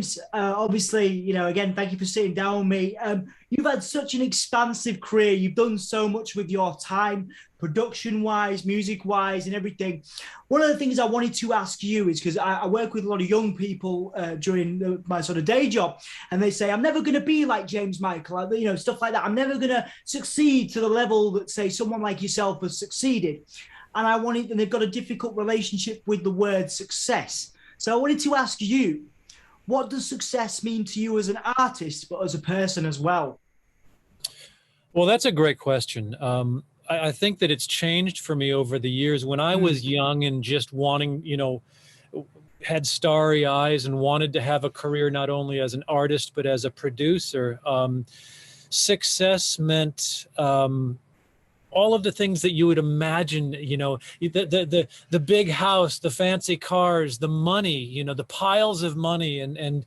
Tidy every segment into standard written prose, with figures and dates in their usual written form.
James, obviously, again, thank you for sitting down with me. You've had such an expansive career. You've done so much with your time, production-wise, music-wise, and everything. One of the things I wanted to ask you is because I work with a lot of young people during my sort of day job, and they say, I'm never going to be like James Michael, stuff like that. I'm never going to succeed to the level that, say, someone like yourself has succeeded. And they've got a difficult relationship with the word success. So I wanted to ask you, what does success mean to you as an artist, but as a person as well? Well, that's a great question. I think that it's changed for me over the years. When I was young and just wanting, had starry eyes and wanted to have a career not only as an artist, but as a producer, success meant all of the things that you would imagine, the big house, the fancy cars, the money, the piles of money and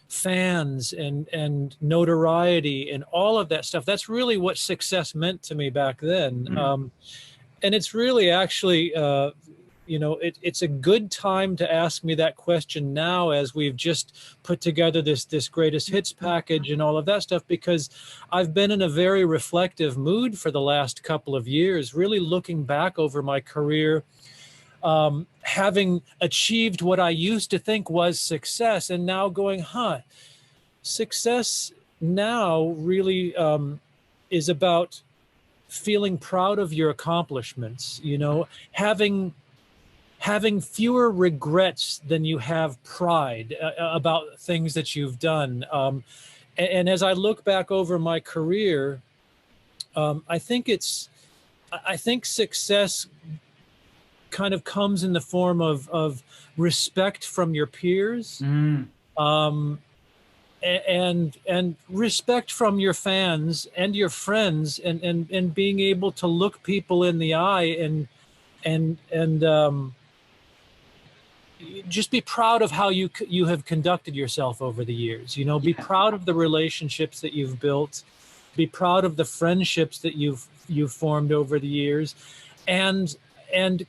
fans and notoriety and all of that stuff. That's really what success meant to me back then. And it's really actually, it's a good time to ask me that question now, as we've just put together this greatest hits package and all of that stuff, because I've been in a very reflective mood for the last couple of years, really looking back over my career, having achieved what I used to think was success, and now going, success now really is about feeling proud of your accomplishments, having fewer regrets than you have pride about things that you've done. And as I look back over my career, I think success kind of comes in the form of respect from your peers, and respect from your fans and your friends, and being able to look people in the eye and just be proud of how you have conducted yourself over the years. Be proud of the relationships that you've built, be proud of the friendships that you've formed over the years, and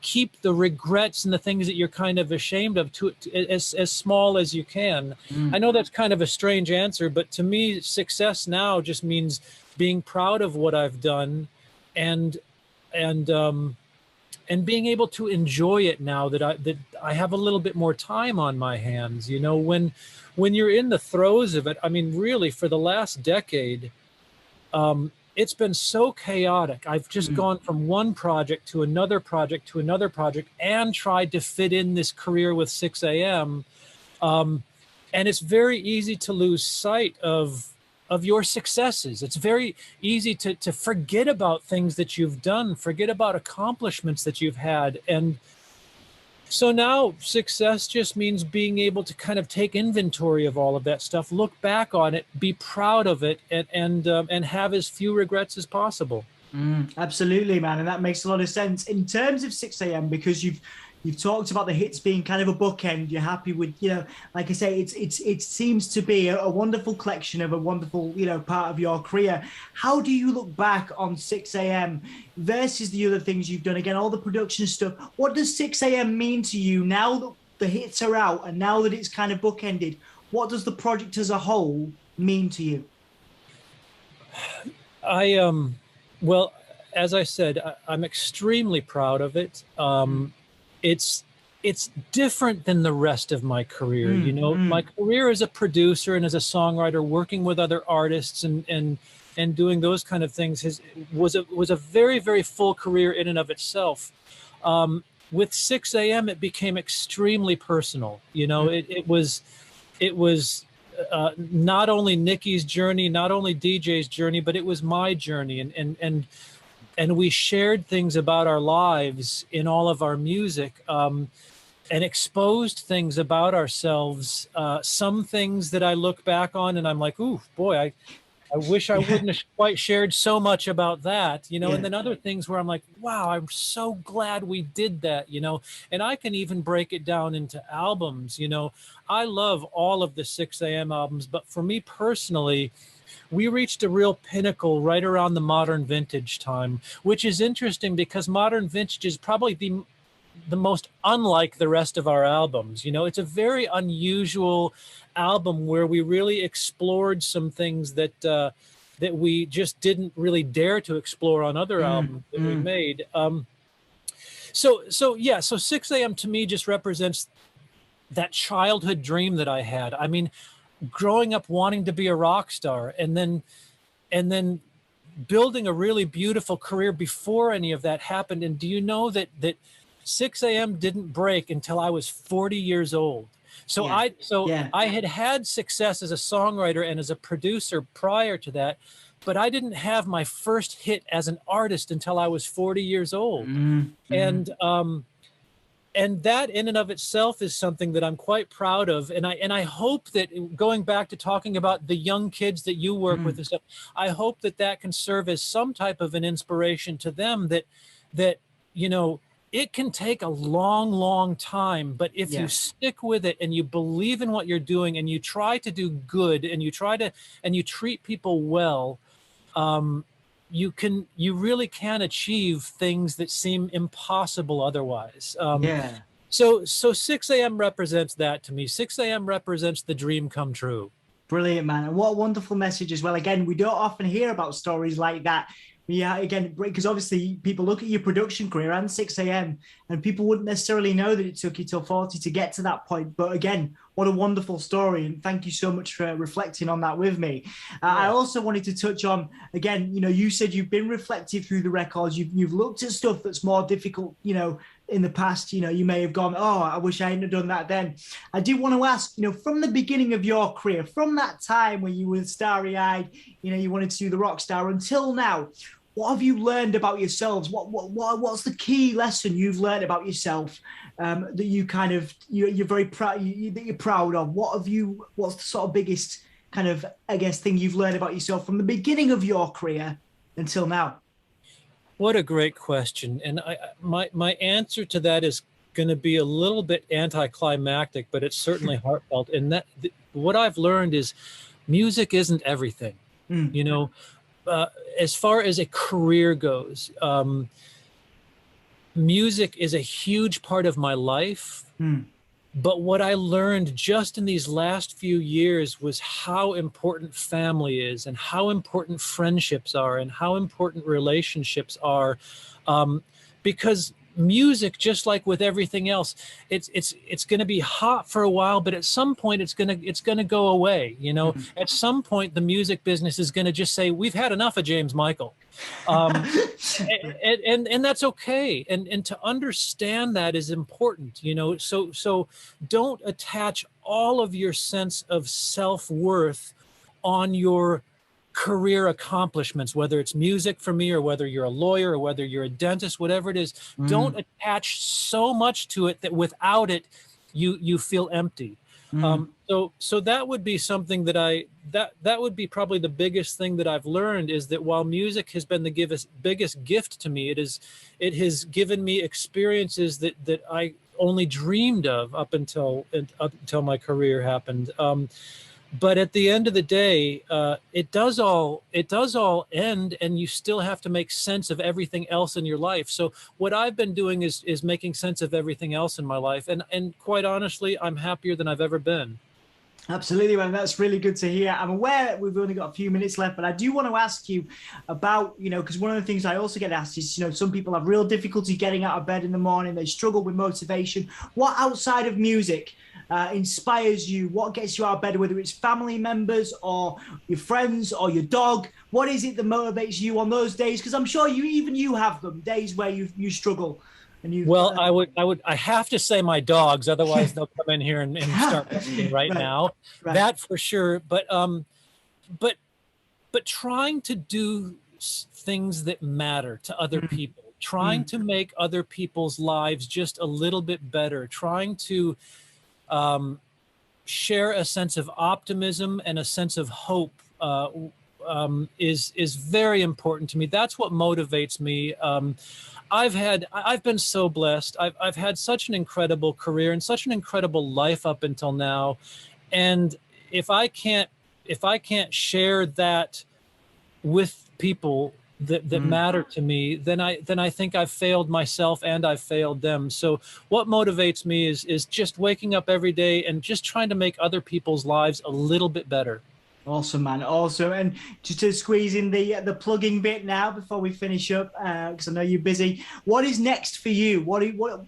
keep the regrets and the things that you're kind of ashamed of to as small as you can. I know that's kind of a strange answer, but to me, success now just means being proud of what I've done, and being able to enjoy it now that I have a little bit more time on my hands. When you're in the throes of it, I mean, really, for the last decade, it's been so chaotic. I've just gone from one project to another project to another project, and tried to fit in this career with Sixx Am. And it's very easy to lose sight of your successes. It's very easy to forget about things that you've done, forget about accomplishments that you've had. And so now success just means being able to kind of take inventory of all of that stuff, look back on it, be proud of it, and have as few regrets as possible. Absolutely, man. And that makes a lot of sense. In terms of Sixx Am, because you've talked about the hits being kind of a bookend. You're happy with, like I say, it seems to be a wonderful collection of a wonderful, part of your career. How do you look back on Sixx Am versus the other things you've done? Again, all the production stuff. What does Sixx Am mean to you now that the hits are out and now that it's kind of bookended? What does the project as a whole mean to you? Well, as I said, I'm extremely proud of it. It's different than the rest of my career. My career as a producer and as a songwriter, working with other artists and doing those kind of things was a very, very full career in and of itself. With Sixx Am, it became extremely personal. It was not only Nikki's journey, not only DJ's journey, but it was my journey, and we shared things about our lives in all of our music, and exposed things about ourselves. Some things that I look back on and I'm like, ooh, boy, I wish I wouldn't have quite shared so much about that, and then other things where I'm like, wow, I'm so glad we did that, and I can even break it down into albums. I love all of the Sixx Am albums, but for me personally, we reached a real pinnacle right around the modern vintage time, which is interesting because modern vintage is probably the most unlike the rest of our albums. You know, it's a very unusual album where we really explored some things that that we just didn't really dare to explore on other albums that we made. So Sixx AM to me just represents that childhood dream that I had. I mean, growing up wanting to be a rock star, and then building a really beautiful career before any of that happened. And do you know that Sixx AM didn't break until I was 40 years old? So I had success as a songwriter and as a producer prior to that, but I didn't have my first hit as an artist until I was 40 years old. And that in and of itself is something that I'm quite proud of. And I hope that, going back to talking about the young kids that you work with and stuff, I hope that that can serve as some type of an inspiration to them, that you know, it can take a long, long time, but if you stick with it and you believe in what you're doing and you try to do good and you treat people well, you really can achieve things that seem impossible otherwise. So Sixx AM represents that to me. Sixx AM represents the dream come true. Brilliant, man. And what a wonderful message as well. Again, we don't often hear about stories like that. Yeah, again, because obviously people look at your production career and Sixx AM, and people wouldn't necessarily know that it took you till 40 to get to that point. But again, what a wonderful story. And thank you so much for reflecting on that with me. I also wanted to touch on, again, you know, you said you've been reflective through the records. You've looked at stuff that's more difficult, you know, in the past. You know, you may have gone, oh, I wish I hadn't done that then. I do want to ask, you know, from the beginning of your career, from that time when you were starry-eyed, you know, you wanted to do the rock star, until now, what have you learned about yourselves? What's the key lesson you've learned about yourself that you kind of you're very proud that you're proud of? What's the sort of biggest kind of, I guess, thing you've learned about yourself from the beginning of your career until now? What a great question. And my answer to that is going to be a little bit anticlimactic, but it's certainly heartfelt. And that what I've learned is music isn't everything. You know, as far as a career goes, music is a huge part of my life. But what I learned just in these last few years was how important family is, and how important friendships are, and how important relationships are, because music, just like with everything else, it's going to be hot for a while, but at some point it's going to go away. You know, at some point the music business is going to just say, we've had enough of James Michael, and that's okay. And to understand that is important. You know, so don't attach all of your sense of self-worth on your career accomplishments, whether it's music for me, or whether you're a lawyer, or whether you're a dentist, whatever it is. Don't attach so much to it that without it you feel empty. So that would be something that that would be probably the biggest thing that I've learned, is that while music has been the biggest gift to me, it has given me experiences that I only dreamed of up until my career happened. But at the end of the day, it does all end, and you still have to make sense of everything else in your life. So what I've been doing is making sense of everything else in my life, and quite honestly, I'm happier than I've ever been. Absolutely, man. That's really good to hear. I'm aware we've only got a few minutes left, but I do want to ask you about, you know, because one of the things I also get asked is, you know, some people have real difficulty getting out of bed in the morning. They struggle with motivation. What outside of music inspires you? What gets you out of bed, whether it's family members or your friends or your dog? What is it that motivates you on those days? Because I'm sure you have them, days where you struggle. Well, I have to say my dogs, otherwise they'll come in here and start listening right now. Right. That for sure. But trying to do things that matter to other people, trying to make other people's lives just a little bit better, trying to share a sense of optimism and a sense of hope is very important to me. That's what motivates me. I've been so blessed. I've had such an incredible career and such an incredible life up until now. And if I can't share that with people, that matter to me, then I think I've failed myself and I've failed them. So what motivates me is just waking up every day and just trying to make other people's lives a little bit better. Awesome, man. Awesome. And just to squeeze in the plugging bit now before we finish up, because I know you're busy. What is next for you? What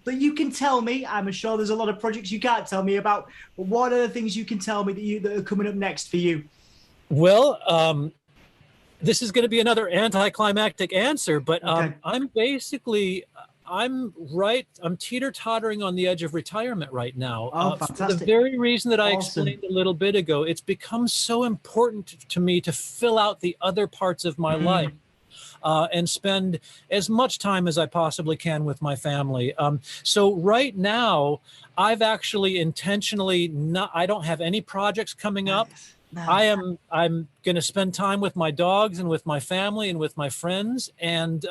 that you can tell me? I'm sure there's a lot of projects you can't tell me about, but what are the things you can tell me that are coming up next for you? Well, this is going to be another anticlimactic answer, but Okay. I'm basically, I'm teeter-tottering on the edge of retirement right now. Oh, For the fantastic. very reason that I Awesome. explained a little bit ago. It's become so important to me to fill out the other parts of my life. And spend as much time as I possibly can with my family. So right now, I've actually intentionally I don't have any projects coming up. Nice. I'm going to spend time with my dogs and with my family and with my friends, and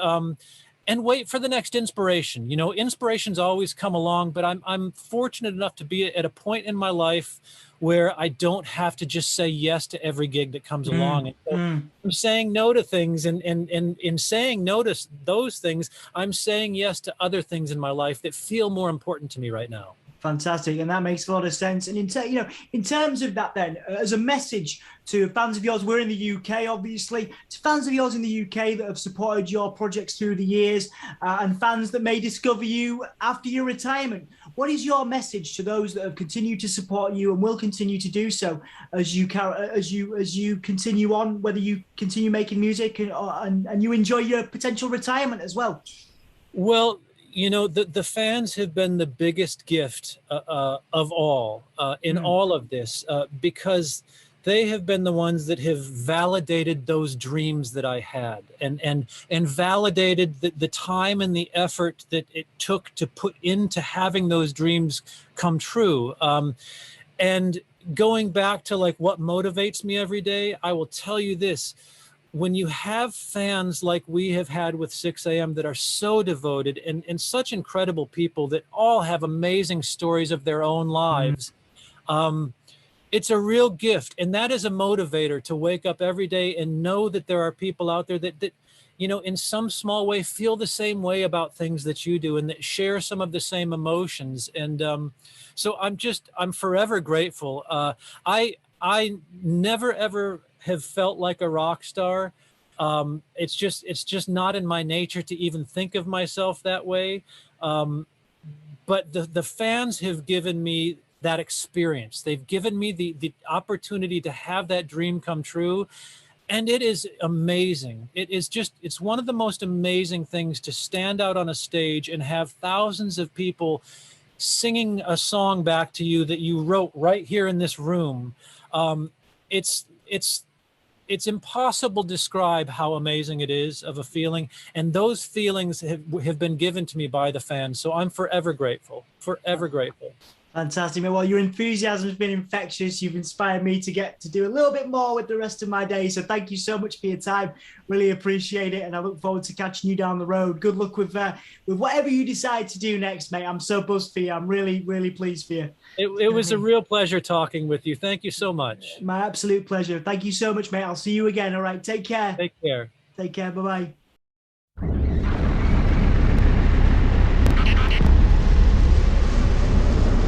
wait for the next inspiration. You know, inspirations always come along, but I'm fortunate enough to be at a point in my life where I don't have to just say yes to every gig that comes along. And so I'm saying no to things, and in saying no to those things, I'm saying yes to other things in my life that feel more important to me right now. Fantastic, and that makes a lot of sense. And in terms of that, then, as a message to fans of yours, we're in the UK, obviously, to fans of yours in the UK that have supported your projects through the years, and fans that may discover you after your retirement, what is your message to those that have continued to support you and will continue to do so as you continue on, whether you continue making music and you enjoy your potential retirement as well? Well, you know, the fans have been the biggest gift of all in all of this, because they have been the ones that have validated those dreams that I had, and validated the time and the effort that it took to put into having those dreams come true. And going back to like what motivates me every day, I will tell you this. When you have fans like we have had with Sixx Am that are so devoted and such incredible people that all have amazing stories of their own lives, it's a real gift. And that is a motivator to wake up every day and know that there are people out there that you know, in some small way feel the same way about things that you do and that share some of the same emotions. And so I'm forever grateful. I never, ever have felt like a rock star. It's just not in my nature to even think of myself that way. But the fans have given me that experience. They've given me the opportunity to have that dream come true. And it is amazing. It's one of the most amazing things to stand out on a stage and have thousands of people singing a song back to you that you wrote right here in this room. It's impossible to describe how amazing it is of a feeling. And those feelings have been given to me by the fans. So I'm forever grateful, forever grateful. Fantastic. Well, your enthusiasm has been infectious. You've inspired me to get to do a little bit more with the rest of my day. So thank you so much for your time. Really appreciate it. And I look forward to catching you down the road. Good luck with whatever you decide to do next, mate. I'm so buzzed for you. I'm really, really pleased for you. It was a real pleasure talking with you. Thank you so much. My absolute pleasure. Thank you so much, mate. I'll see you again. All right. Take care. Take care. Take care. Bye-bye.